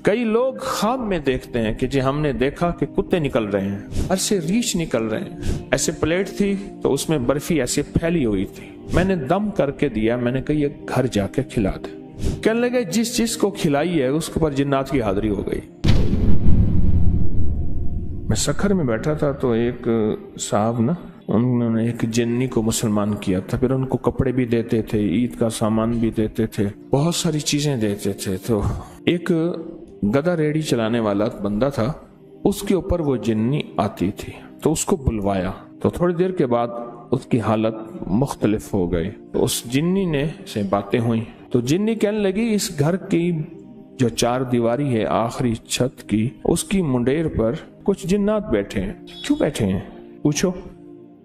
کئی لوگ خواب میں دیکھتے ہیں کہ جی ہم نے دیکھا کہ کتے نکل رہے ہیں، ایسے ریچھ نکل رہے ہیں، ایسے پلیٹ تھی تو اس میں برفی ایسے پھیلی ہوئی تھی، میں نے دم کر کے دیا، میں نے کہا یہ گھر جا کے کھلا دے۔ کہنے لگے جس چیز کو کھلائی ہے اس کے اوپر جنات کی حاضری ہو گئی۔ میں سکھر میں بیٹھا تھا تو ایک صاحب نا انہوں نے ایک جنی کو مسلمان کیا تھا، پھر ان کو کپڑے بھی دیتے تھے، عید کا سامان بھی دیتے تھے، بہت ساری چیزیں دیتے تھے۔ تو ایک گدا ریڑھی چلانے والا بندہ تھا، اس کے اوپر وہ جنی آتی تھی تو اس کو بلوایا، تو تھوڑی دیر کے بعد اس کی حالت مختلف ہو گئی۔ تو اس جنی نے سے باتیں ہوئیں تو جنی کہنے لگی اس گھر کی جو چار دیواری ہے آخری چھت کی، اس کی منڈیر پر کچھ جنات بیٹھے ہیں، کیوں بیٹھے ہیں پوچھو؟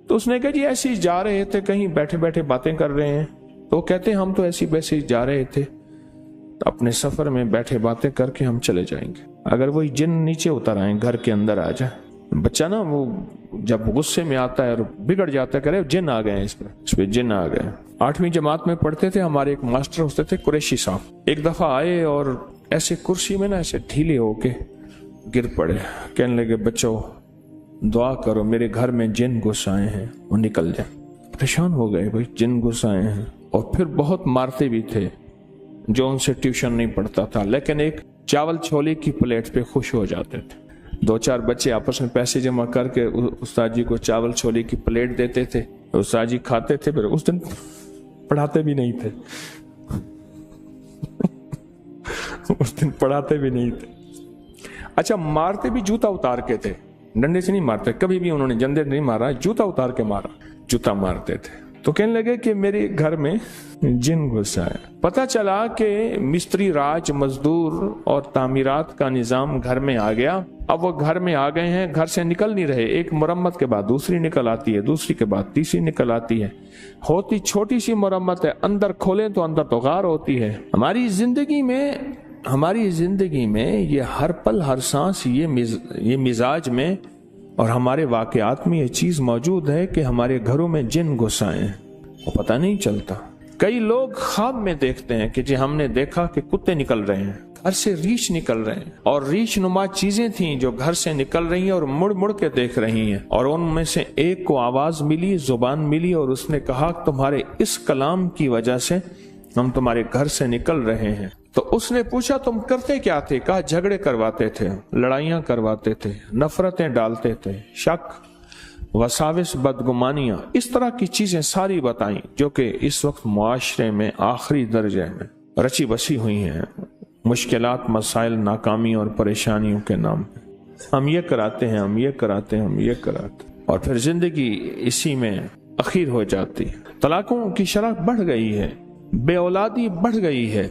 تو اس نے کہا جی ایسے ہی جا رہے تھے، کہیں بیٹھے بیٹھے باتیں کر رہے ہیں۔ تو کہتے ہیں ہم تو ایسی ویسے ہی جا رہے تھے، اپنے سفر میں بیٹھے باتیں کر کے ہم چلے جائیں گے، اگر وہی جن نیچے اتر آئیں گھر کے اندر آ جائے۔ بچہ نا وہ جب غصے میں آتا ہے اور بگڑ جاتا ہے، کہہ رہے جن آ گئے ہیں اس پہ جن آ گئے۔ 8ویں جماعت میں پڑھتے تھے، ہمارے ایک ماسٹر ہوتے تھے قریشی صاحب، ایک دفعہ آئے اور ایسے کرسی میں نا ایسے ڈھیلے ہو کے گر پڑے، کہنے لگے بچوں دعا کرو میرے گھر میں جن گھس آئے ہیں وہ نکل جائیں۔ پریشان ہو گئے، بھائی جن گھس آئے ہیں، اور پھر بہت مارتے بھی تھے جو ان سے ٹیوشن نہیں پڑھتا تھا، لیکن ایک چاول چھولے کی پلیٹ پہ خوش ہو جاتے تھے۔ 2-4 بچے آپس میں پیسے جمع کر کے استاد جی کو چاول چھولے کی پلیٹ دیتے تھے، استاد جی کھاتے تھے، پھر اس دن پڑھاتے بھی نہیں تھے اس دن پڑھاتے بھی نہیں تھے۔ اچھا مارتے بھی جوتا اتار کے تھے، ڈنڈے سے نہیں مارتے، کبھی بھی انہوں نے جندے نہیں مارا، جوتا اتار کے مارا، جوتا مارتے تھے۔ تو کہنے لگے کہ میرے گھر میں جن گھس آئے۔ پتہ چلا کہ مستری راج مزدور اور تعمیرات کا نظام گھر میں آ گیا، اب وہ گھر میں آ گئے ہیں، گھر سے نکل نہیں رہے، ایک مرمت کے بعد دوسری نکل آتی ہے، دوسری کے بعد تیسری نکل آتی ہے، ہوتی چھوٹی سی مرمت ہے، اندر کھولیں تو اندر تو غار ہوتی ہے۔ ہماری زندگی میں یہ ہر پل ہر سانس یہ مزاج میں اور ہمارے واقعات میں یہ چیز موجود ہے کہ ہمارے گھروں میں جن گھس آئے ہیں، وہ پتہ نہیں چلتا۔ کئی لوگ خواب میں دیکھتے ہیں کہ جی ہم نے دیکھا کہ کتے نکل رہے ہیں، گھر سے ریچھ نکل رہے ہیں، اور ریچھ نما چیزیں تھیں جو گھر سے نکل رہی ہیں اور مڑ مڑ کے دیکھ رہی ہیں، اور ان میں سے ایک کو آواز ملی، زبان ملی، اور اس نے کہا تمہارے اس کلام کی وجہ سے ہم تمہارے گھر سے نکل رہے ہیں۔ تو اس نے پوچھا تم کرتے کیا تھے؟ کہا جھگڑے کرواتے تھے، لڑائیاں کرواتے تھے، نفرتیں ڈالتے تھے، شک، وساوس، بدگمانیاں، اس طرح کی چیزیں ساری بتائیں جو کہ اس وقت معاشرے میں آخری درجے میں رچی بسی ہوئی ہیں، مشکلات، مسائل، ناکامی اور پریشانیوں کے نام پہ ہم یہ کراتے ہیں، ہم یہ کراتے ہیں، ہم یہ کراتے ہیں، اور پھر زندگی اسی میں اخیر ہو جاتی ہے۔ طلاقوں کی شرح بڑھ گئی ہے، بے اولادی بڑھ گئی ہے۔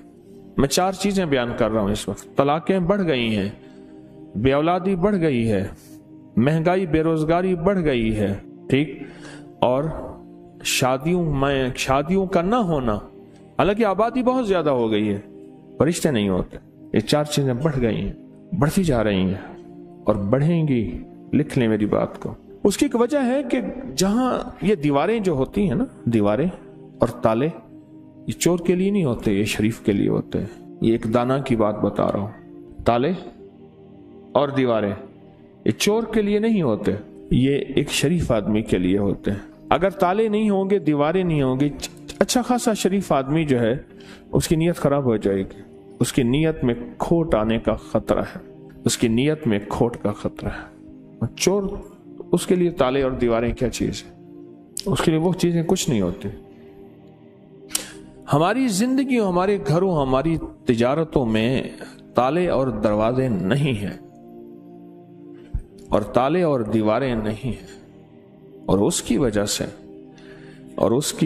میں 4 چیزیں بیان کر رہا ہوں اس وقت۔ طلاقیں بڑھ گئی ہیں، بے اولادی بڑھ گئی ہے، مہنگائی، بے روزگاری بڑھ گئی ہے، ٹھیک، اور شادیوں کا نہ ہونا، حالانکہ آبادی بہت زیادہ ہو گئی ہے، رشتے نہیں ہوتے۔ یہ 4 چیزیں بڑھ گئی ہیں، بڑھتی جا رہی ہیں اور بڑھیں گی، لکھ لیں میری بات کو۔ اس کی ایک وجہ ہے کہ جہاں یہ دیواریں جو ہوتی ہیں نا، دیواریں اور تالے، یہ چور کے لیے نہیں ہوتے، یہ شریف کے لیے ہوتے ہیں۔ یہ ایک دانا کی بات بتا رہا ہوں، تالے اور دیواریں یہ چور کے لیے نہیں ہوتے، یہ ایک شریف آدمی کے لیے ہوتے ہیں۔ اگر تالے نہیں ہوں گے، دیواریں نہیں ہوں گی، اچھا خاصا شریف آدمی جو ہے اس کی نیت خراب ہو جائے گی، اس کی نیت میں کھوٹ آنے کا خطرہ ہے، اس کی نیت میں کھوٹ کا خطرہ ہے۔ چور اس کے لیے تالے اور دیواریں کیا چیز ہے؟ اس کے لیے وہ چیزیں کچھ نہیں ہوتی۔ ہماری زندگی، ہمارے گھروں، ہماری تجارتوں میں تالے اور دروازے نہیں ہیں، اور تالے اور دیواریں نہیں ہیں، اور اس کی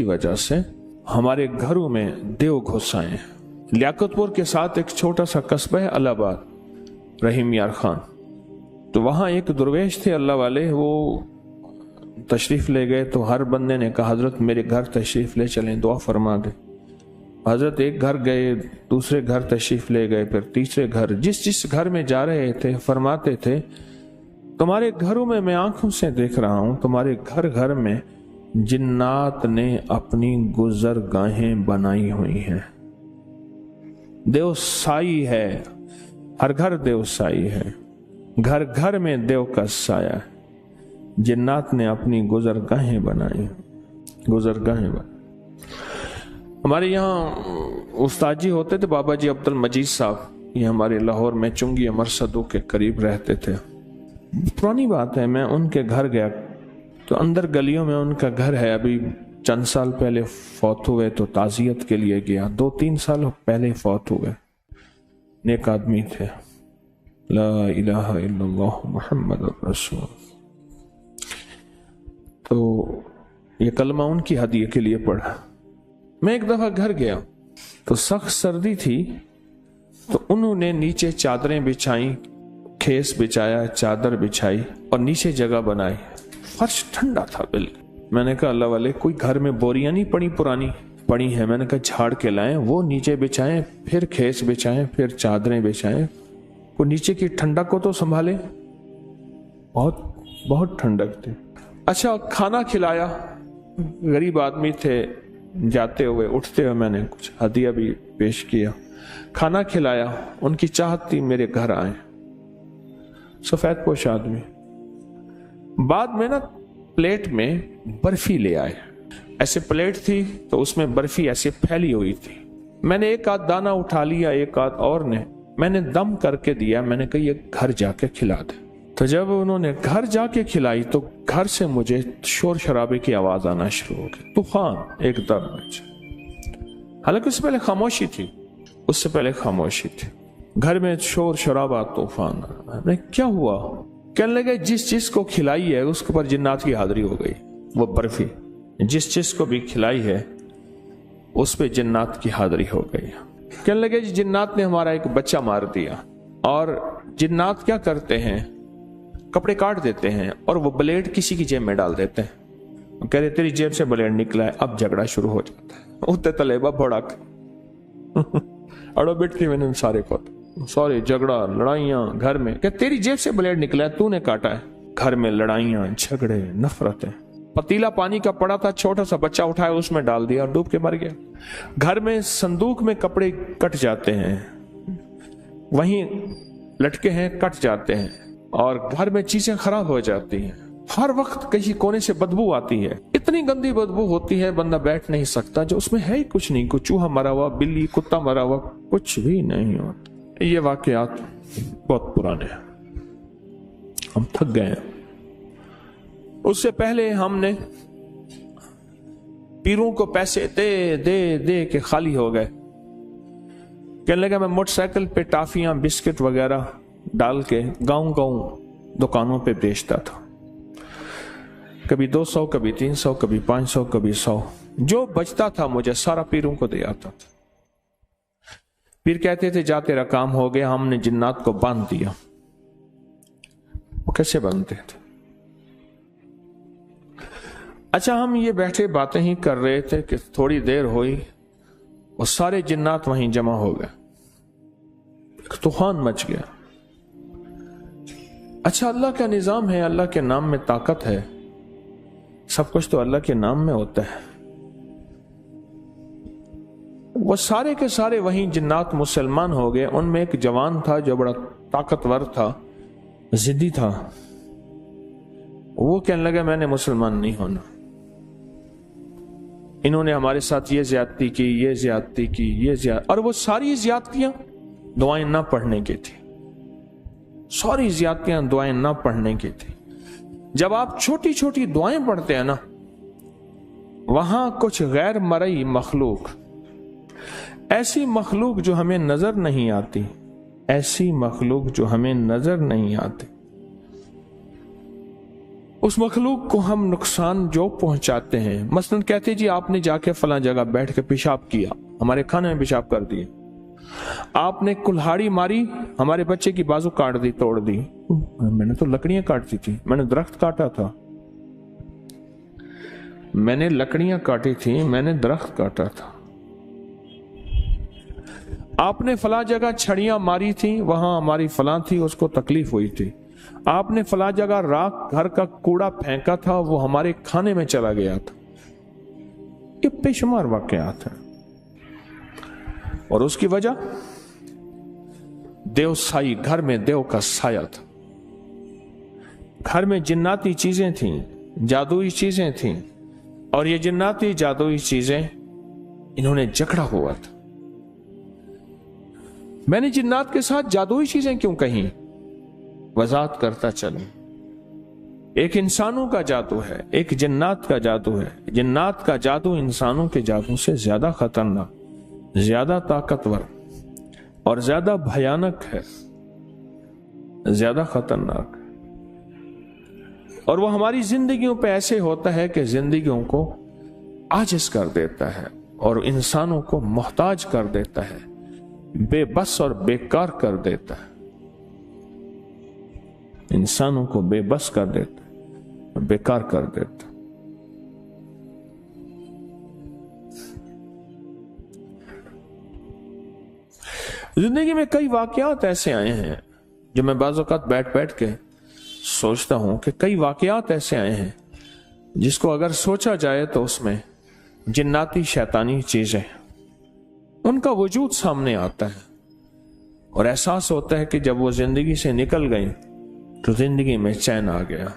وجہ سے ہمارے گھروں میں دیو گھس آئے ہیں۔ لیاقت پور کے ساتھ ایک چھوٹا سا قصبہ ہے الہ آباد، رحیم یار خان، تو وہاں ایک درویش تھے اللہ والے، وہ تشریف لے گئے تو ہر بندے نے کہا حضرت میرے گھر تشریف لے چلیں، دعا فرما دیں۔ حضرت ایک گھر گئے، دوسرے گھر تشریف لے گئے، پھر تیسرے گھر، جس گھر میں جا رہے تھے فرماتے تھے تمہارے گھروں میں آنکھوں سے دیکھ رہا ہوں، تمہارے گھر گھر میں جنات نے اپنی گزرگاہیں بنائی ہوئی ہیں، دیو سائی ہے، हर घर देव साई है, घर घर में देव का साया है, जिन्नात ने अपनी गुजरगाहें बनाई, गुजरगाहें बनाई। हमारे यहाँ उस्ताद जी होते थे बाबा जी अब्दुल मजीद साहब, ये हमारे लाहौर में चुंगी अमर सदू के करीब रहते थे। पुरानी बात है, मैं उनके घर गया तो अंदर गलियों में उनका घर है, अभी चंद साल पहले फौत हुए तो ताजियत के लिए गया, 2-3 साल पहले फौत हुए। नेक आदमी थे, ला इलाहा इल्लल्लाह मुहम्मद रसूल। तो ये कलमा उनकी हदिये के लिए पढ़ा। मैं एक दफा घर गया तो सख्त सर्दी थी, तो उन्होंने नीचे चादरें बिछाई, खेस बिछाया, चादर बिछाई और नीचे जगह बनाई। फर्श ठंडा था बिल्कुल। मैंने कहा अल्लाह वाले, कोई घर में बोरियां नहीं पड़ी, पुरानी पड़ी है। मैंने कहा झाड़ के लाएं, वो नीचे बिछाएं, फिर खेस बिछाएं, फिर चादरें बिछाएं, वो नीचे की ठंडक को तो संभाले। बहुत बहुत ठंडक थी। अच्छा, खाना खिलाया, गरीब आदमी थे, जाते हुए उठते हुए मैंने कुछ हदिया भी पेश किया, खाना खिलाया। उनकी चाहत थी मेरे घर आए, सफेद पोश आदमी। बाद में ना प्लेट में बर्फी ले आए, ऐसे प्लेट थी तो उसमें बर्फी ऐसे फैली हुई थी। मैंने एक आध दाना उठा लिया, एक आध और ने मैंने दम करके दिया। मैंने कहा ये घर जाके खिला दे। तो जब उन्होंने घर जाके खिलाई तो घर से मुझे शोर शराबे की आवाज आना शुरू हो गई, तूफान एकदम। हालांकि उससे पहले खामोशी थी, उससे पहले खामोशी थी। घर में शोर शराबा, तूफान। मैं क्या हुआ? कहने लगे जिस चीज को खिलाई है उसके ऊपर जिन्नात की हाजिरी हो गई। वो बर्फी जिस चीज को भी खिलाई है उस पे जिन्नात की हाजिरी हो गई। कहने लगे जिन्नात ने हमारा एक बच्चा मार दिया। और जिन्नात क्या करते हैं, कपड़े काट देते हैं और वो ब्लेड किसी की जेब में डाल देते हैं। कह रहे तेरी जेब से ब्लेड निकला है, अब झगड़ा शुरू हो जाता है। उतने तलेबा भड़क अड़ो बिट थी मैंने सारे को, सॉरी, झगड़ा लड़ाइयां घर में। क्या तेरी जेब से ब्लेड निकला है, तूने काटा है। घर में लड़ाइयां, झगड़े, नफरतें। पतीला पानी का पड़ा था, छोटा सा बच्चा उठाया उसमें डाल दिया और डूब के मर गया। घर में संदूक में कपड़े कट जाते हैं, वहीं लटके हैं, कट जाते हैं और घर में चीजें खराब हो जाती हैं। हर वक्त कहीं कोने से बदबू आती है, इतनी गंदी बदबू होती है बंदा बैठ नहीं सकता, जो उसमें है ही कुछ नहीं। कोई चूहा मरा हुआ, बिल्ली, कुत्ता मरा हुआ, कुछ भी नहीं होता। ये वाकयात बहुत पुराने हैं, हम थक गए हैं। उससे पहले हमने पीरों को पैसे दे दे दे के खाली हो गए। कहने लगा मैं मोटरसाइकिल पे टाफियां, बिस्किट वगैरह डाल के गांव दुकानों पे बेचता था। कभी 200, कभी 300, कभी 500, कभी 100। जो बचता था मुझे सारा पीरों को दे आता था। पीर कहते थे जा तेरा काम हो गया, हमने जिन्नात को बांध दिया। वो कैसे बांधते थे? अच्छा, हम ये बैठे बातें ही कर रहे थे कि थोड़ी देर हुई और सारे जिन्नात वहीं जमा हो गए, तूफान मच गया। अच्छा, अल्लाह का निजाम है, अल्लाह के नाम में ताकत है, सब कुछ तो अल्लाह के नाम में होता है। वो सारे के सारे वहीं जिन्नात मुसलमान हो गए। उनमें एक जवान था जो बड़ा ताकतवर था, जिद्दी था। वो कहने लगा मैंने मुसलमान नहीं होना, इन्होंने हमारे साथ ये ज्यादती की, ये ज्यादती की, ये और वो सारी ज्यादतियां दुआएं ना पढ़ने की थी। सारी ज्यादतियां दुआएं ना पढ़ने की थी। जब आप छोटी छोटी दुआएं पढ़ते हैं ना, वहां कुछ गैर मरई मखलूक, ऐसी मखलूक जो हमें नजर नहीं आती, ऐसी मखलूक जो हमें नजर नहीं आती, उस मखलूक को हम नुकसान जो पहुंचाते हैं। मसलन कहते जी आपने जाके फला जगह बैठ के पेशाब किया, हमारे खाने में पेशाब कर दिए। आपने कुल्हाड़ी मारी, हमारे बच्चे की बाजू काट दी, तोड़ दी। मैंने तो लकड़ियां काटती थी, मैंने दरख्त काटा था, मैंने लकड़ियां काटी थी, मैंने दरख्त काटा था। आपने फला जगह छड़ियां मारी थी, वहां हमारी फला थी, उसको तकलीफ हुई थी। आपने फला जगह राख घर का कूड़ा फेंका था, वो हमारे खाने में चला गया था। ये बेशुमार वाकयात हैं। और उसकी वजह देव साई, घर में देव का साया था। घर में जिन्नाती चीजें थीं, जादुई चीजें थीं, और ये जिन्नाती जादुई चीजें इन्होंने जकड़ा हुआ था। मैंने जिन्नात के साथ जादुई चीजें क्यों कही, वजाहत करता चलूं। एक इंसानों का जादू है, एक जिन्नात का जादू है। जिन्नात का जादू इंसानों के जादू से ज्यादा खतरनाक, ज्यादा ताकतवर और ज्यादा भयानक है, ज्यादा खतरनाक। और वो हमारी जिंदगियों पे ऐसे होता है कि जिंदगियों को आजिज कर देता है और इंसानों को मोहताज कर देता है, बेबस और बेकार कर देता है। इंसानों को बेबस कर देता है और बेकार कर देता है। जिंदगी में कई वाकयात ऐसे आए हैं जो मैं बाज़ औक़ात बैठ बैठ के सोचता हूं कि कई वाकयात ऐसे आए हैं जिसको अगर सोचा जाए तो उसमें जिन्नाती शैतानी चीजें, उनका वजूद सामने आता है और एहसास होता है कि जब वो जिंदगी से निकल गई तो जिंदगी में चैन आ गया,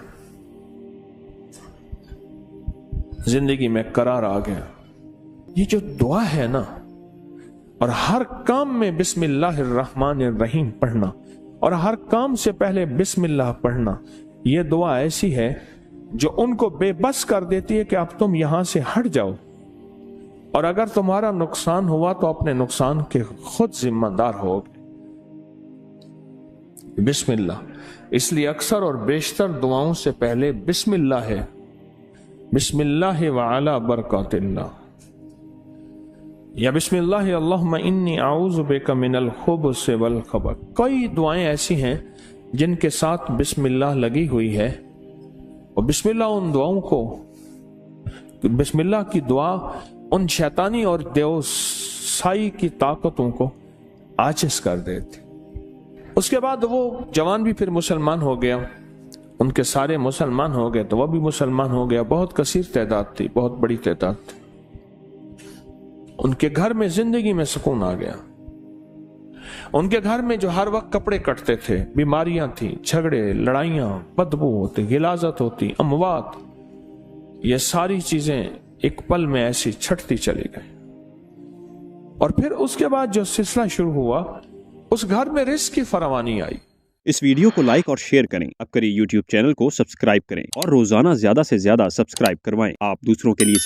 जिंदगी में करार आ गया। ये जो दुआ है ना, और हर काम में बिस्मिल्लाहिर्रहमानिर्रहीम पढ़ना और हर काम से पहले बिस्मिल्लाह पढ़ना, ये दुआ ऐसी है जो उनको बेबस कर देती है कि अब तुम यहां से हट जाओ, और अगर तुम्हारा नुकसान हुआ तो अपने नुकसान के खुद जिम्मेदार होगे। बिस्मिल्लाह, इसलिए अक्सर और बेशतर दुआओं से पहले बिस्मिल्लाह है। बिस्मिल्लाह व अला बरकातिल्लाह, या बिस्मिल्लाह अल्लाहुम्मा इन्नी आऊज़ु बिका मिनल खुबुस वल खबथ। कई दुआएं ऐसी हैं जिनके साथ बिस्मिल्लाह लगी हुई है, और बिस्मिल्लाह उन दुआओं को, बिस्मिल्लाह की दुआ उन शैतानी और देवसाई की ताकतों को आजिज़ कर देती। उसके बाद वो जवान भी फिर मुसलमान हो गया, उनके सारे मुसलमान हो गए तो वह भी मुसलमान हो गया। बहुत कसीर तादाद थी, बहुत बड़ी तादाद थी। उनके घर में जिंदगी में सुकून आ गया। उनके घर में जो हर वक्त कपड़े कटते थे, बीमारियां थी, झगड़े, लड़ाइयां, बदबू होती, गिलाजत होती, अमवात, ये सारी चीजें एक पल में ऐसी छटती चली गई। और फिर उसके बाद जो सिलसिला शुरू हुआ, उस घर में रिस्क की फरावानी आई। इस वीडियो को लाइक और शेयर करें। अब करिए यूट्यूब चैनल को सब्सक्राइब करें और रोजाना ज्यादा से ज्यादा सब्सक्राइब करवाएं। आप दूसरों के लिए